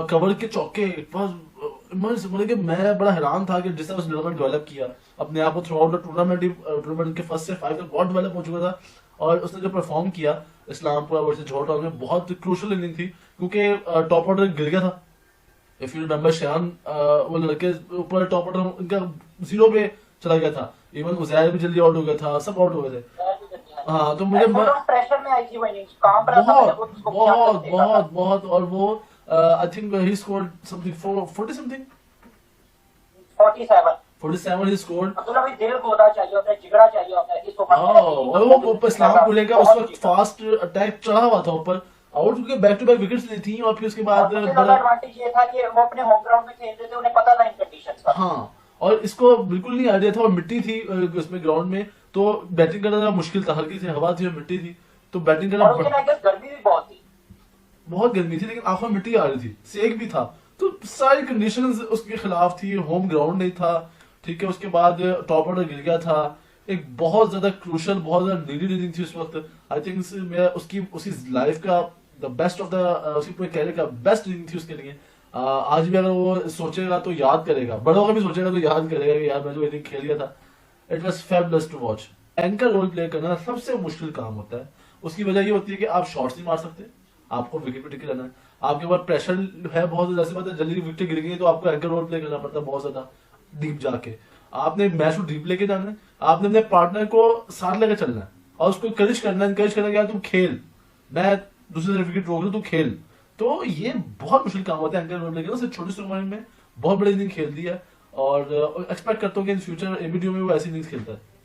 Speaker 2: कवर के चौके, मतलब कि मैं बड़ा हैरान था कि जिस तरह उसने डेवलप किया अपने आप को थ्रू आउट द टूर्नामेंट के फर्स्ट से 5 तक बहुत डेवलप हो चुका था, और उसने जो परफॉर्म किया इस्लामपुरा वर्सेस जोहर टाउन में, बहुत क्रूशियल इनिंग थी, क्योंकि टॉप ऑर्डर गिर गया था। इफ यू रिमेंबर शान वो लड़के ऊपर टॉप ऑर्डर उनका 0 पे चला गया था, इवन उजैर भी जल्दी आउट हो गया था, सब आउट हो गए थे। हाँ तो मुझे
Speaker 1: प्रेशर में आई थी वो इनिंग्स, काम पर
Speaker 2: बहुत और वो I think he scored something 40 something 47 he scored.
Speaker 1: Abdullah भाई दिल को होना चाहिए, अपने जिगरा चाहिए, अपने इसको
Speaker 2: और वो ऊपर इस्लामपुर का उस वक्त फास्ट अटैक चढ़ा हुआ था ऊपर, आउट क्योंकि बैक टू बैक विकेट्स ली थी, और फिर उसके बाद
Speaker 1: बड़ा एडवांटेज ये था कि वो अपने होम ग्राउंड में खेल रहे थे, उन्हें पता था इन कंडीशंस का।
Speaker 2: हाँ, और इसको बिल्कुल नहीं आइडिया था, और मिट्टी थी उसमें ग्राउंड में, तो बैटिंग करना मुश्किल था, हल्की सी हवा थी और मिट्टी थी, तो बैटिंग करना
Speaker 1: गर्मी भी बहुत थी,
Speaker 2: बहुत गर्मी थी, लेकिन आंखों में मिट्टी आ रही थी, सेक भी था, तो सारी कंडीशंस उसके खिलाफ थी, होम ग्राउंड नहीं था, ठीक है। उसके बाद टॉप ऑर्डर गिर गया था, एक बहुत ज्यादा क्रूशियल, बहुत ज्यादा नीडी इनिंग थी उस वक्त। आई थिंक मैं उसकी लाइफ का द बेस्ट ऑफ द उसकी पूरे कैरियर का बेस्ट इनिंग थी उसके लिए। आज भी अगर वो सोचेगा तो याद करेगा, बड़ों का भी सोचेगा तो याद करेगा कि यार मैं जो इनिंग खेल गया था, it was fabulous to watch. Anchor role play करना सबसे मुश्किल काम होता है, उसकी वजह ये होती है कि आप शॉट्स नहीं मार सकते, आपको विकेट पे टिके रहना है, आपके ऊपर प्रेशर है बहुत ज्यादा, जैसे पता है जल्दी विकेट गिर गई तो आपको एंकर रोल प्ले करना पड़ता है बहुत ज्यादा डीप जाके, आपने मैच को डीप लेके जाना है, आपने अपने पार्टनर को साथ लेकर चलना है और उसको इंकरेज करना कि यार तुम खेल, मैं दूसरी तरफ विकेट रोक लूं, तू खेल। तो ये बहुत मुश्किल काम होता है एंकर रोल प्ले करना। सिर्फ छोटी सी उम्र में बहुत बड़ी इनिंग खेल दी है, और एक्सपेक्ट करता हूँ कि इन फ्यूचर एबीडीओ में वो ऐसी इनिंग्स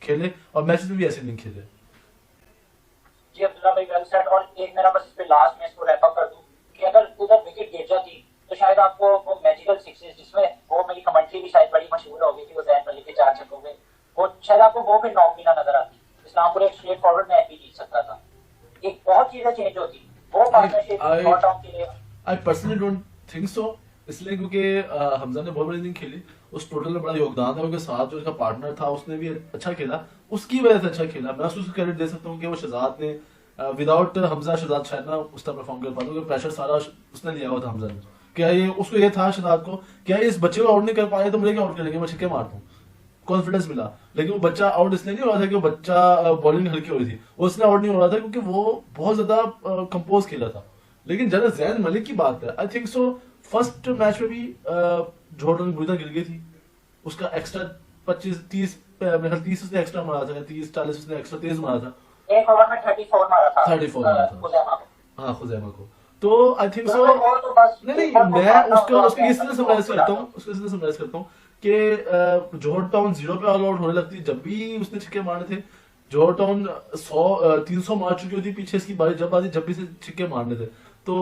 Speaker 2: खेले और मैचेस में भी ऐसी इनिंग खेले।
Speaker 1: जी अब्दुल्ला भाई वेल सेड। और एक मेरा बस इस पे लास्ट में इसको रैप अप कर दूं कि अगर उधर विकेट गिर जाती तो शायद आपको वो मैजिकल सिक्सेस जिसमें वो मेरी कमेंट्री भी शायद बड़ी मशहूर हो गई थी, वो जैन मलिक के 4 छक्कों पे, वो शायद आपको वो फिर नॉक भी ना नजर आती, इस्लामपुर एक स्ट्रेट फॉरवर्ड मैच भी जीत सकता था। एक बहुत चीजें चेंज होती वो पार्टनरशिप नॉट आउट के लिए।
Speaker 2: I personally don't think so, इसलिए क्योंकि हमजा ने बहुत बड़ी इनिंग खेली, उस टोटल में बड़ा योगदान था, उनके साथ जो उनका पार्टनर था उसने भी अच्छा खेला, उसकी वजह से अच्छा खेला। मैं उसको क्रेडिट दे सकता हूँ कि वो शहजाद ने विदाउट हमजा शहजाद शायद ना उस तरह परफॉर्म कर पाता, क्योंकि प्रेशर सारा उसने लिया हुआ था हमजा ने। क्या ये उसको ये था शहजाद को, क्या इस बच्चे को आउट नहीं कर पाए तो मुझे क्या आउट करेंगे, मैं छक्के मारता हूँ, कॉन्फिडेंस मिला। लेकिन वो बच्चा आउट इसलिए नहीं हो रहा था कि वो बच्चा बॉलिंग हल्की हो रही थी, उसने आउट नहीं हो रहा था क्योंकि वो बहुत ज्यादा कंपोज खेला था। लेकिन जरा जैन मलिक की बात है, I think so first match में भी जॉर्डन बुरी गिर गई थी, उसका एक्स्ट्रा 25-30 मेरे ख्याल 30 उसने एक्स्ट्रा मारा था, 30-40 उसने एक्स्ट्रा तेज मारा था,
Speaker 1: एक ओवर में 34 मारा था,
Speaker 2: 34 मारा था
Speaker 1: खुजैमा को।
Speaker 2: हाँ खुजैमा को। तो आई थिंक सो
Speaker 1: वो तो बस
Speaker 2: नहीं मैं उसका इस तरह समराइज करता हूँ कि जॉर्ज टाउन 0 पे ऑल आउट होने लगती, जब भी उसने छक्के मारने थे जॉर्ज टाउन 300 मार चुकी होती पीछे इसकी बारी जब आती, जब भी से छक्के मारने थे। तो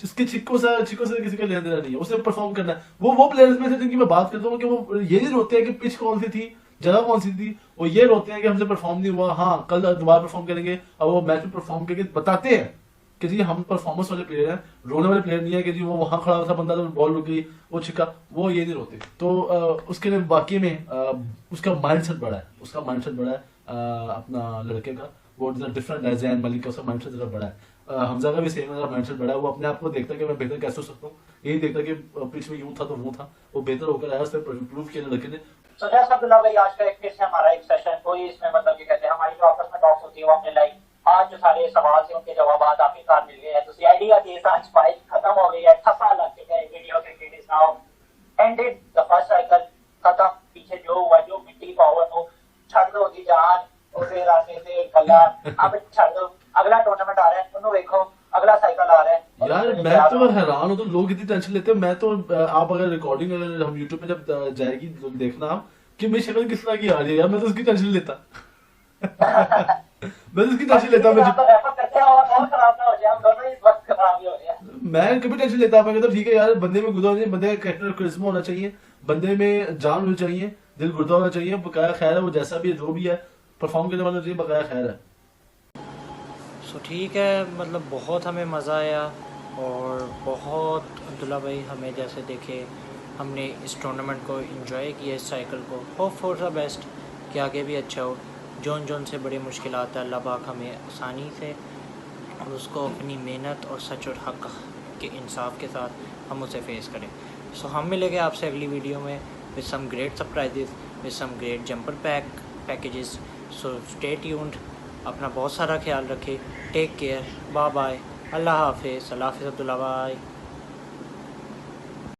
Speaker 2: इसके छिक्कों से किसी का लेना देना नहीं है, उसे परफॉर्म करना है। वो प्लेयर्स में से जिनकी मैं बात करता हूँ कि वो ये नहीं रोते हैं कि पिच कौन सी थी, जगह कौन सी थी, वो ये रोते हैं कि हमसे परफॉर्म नहीं हुआ, हाँ कल दोबारा परफॉर्म करेंगे, और वो मैच में परफॉर्म करके बताते हैं कि जी हम परफॉर्मेंस वाले प्लेयर हैं, रोने वाले प्लेयर नहीं है कि जी वो वहां खड़ा था बंदा तो बॉल रुक गई वो छिक्का, वो ये नहीं रोते। तो उसके लिए बाकी में उसका माइंडसेट बड़ा है, अपना लड़के का वो डिफरेंट है, जैन मलिक का उसका माइंडसेट जरा बड़ा है, हमजा का भी सेम माइंडसेट बड़ा है। वो अपने आप को देखता है कि मैं बेहतर कैसे हो सकता हूँ, यही देखता कि पिच में यूं था तो वो था, वो बेहतर होकर आया, उसने प्रूव किया लड़के ने।
Speaker 1: So, जैसा अब्दुल्ला भाई आज का एक फिर से हमारा एक सेशन, कोई इसमें मतलब ये कहते हैं हमारी जो आपस में टॉक्स होती है वो अपने लाइक आज जो सारे सवाल थे उनके जवाब आखिरकार मिल गए हैं, तो सीआईडी का केस आज फाइट खत्म हो गई है, ठप्पा लग चुका है, video cricket is now ended, the first cycle खत्म, पीछे जो हुआ जो मिट्टी पावर को छड़ दो जी जान, और फिर आगे से कला अब छड़ दो, अगला टूर्नामेंट आ रहा है उन्होंने देखो, अगला साइकिल आ रहा है।
Speaker 2: यार मैं तो हैरान हूँ, तो लोग इतनी टेंशन लेते हैं। मैं तो आप अगर रिकॉर्डिंग अगर हम यूट्यूब पे जब जाएगी देखना आप कि मेरी शक्ल किस तरह की आ रही है, यार मैं तो उसकी टेंशन लेता मैं तो उसकी टेंशन लेता, मैं कभी टेंशन लेता, मैं कहता ठीक है यार बंदे में गुदा नहीं, बंदे का कैरेक्टर करिश्मा होना चाहिए, बंदे में जान होनी चाहिए, दिल गुर्दा होना चाहिए, बकाया खैर है, वो जैसा भी है जो भी है परफॉर्म करने वाला चाहिए, बकाया खैर है।
Speaker 3: सो ठीक है, मतलब बहुत हमें मज़ा आया और बहुत अब्दुल्ला भाई हमें जैसे देखे हमने इस टूर्नामेंट को एंजॉय किया, इस साइकिल को, होप फॉर द बेस्ट कि आगे भी अच्छा हो। जोन से बड़ी मुश्किलात है, अल्लाह पाक हमें आसानी से और उसको अपनी मेहनत और सच और हक के इंसाफ के साथ हम उसे फेस करें। सो हम मिलेंगे आपसे अगली वीडियो में with some great surprises, with some great jumper packages. So stay tuned, अपना बहुत सारा ख्याल रखें, टेक केयर, बाय बाय, अल्लाह हाफिज़, अब्दुल्ला भाई।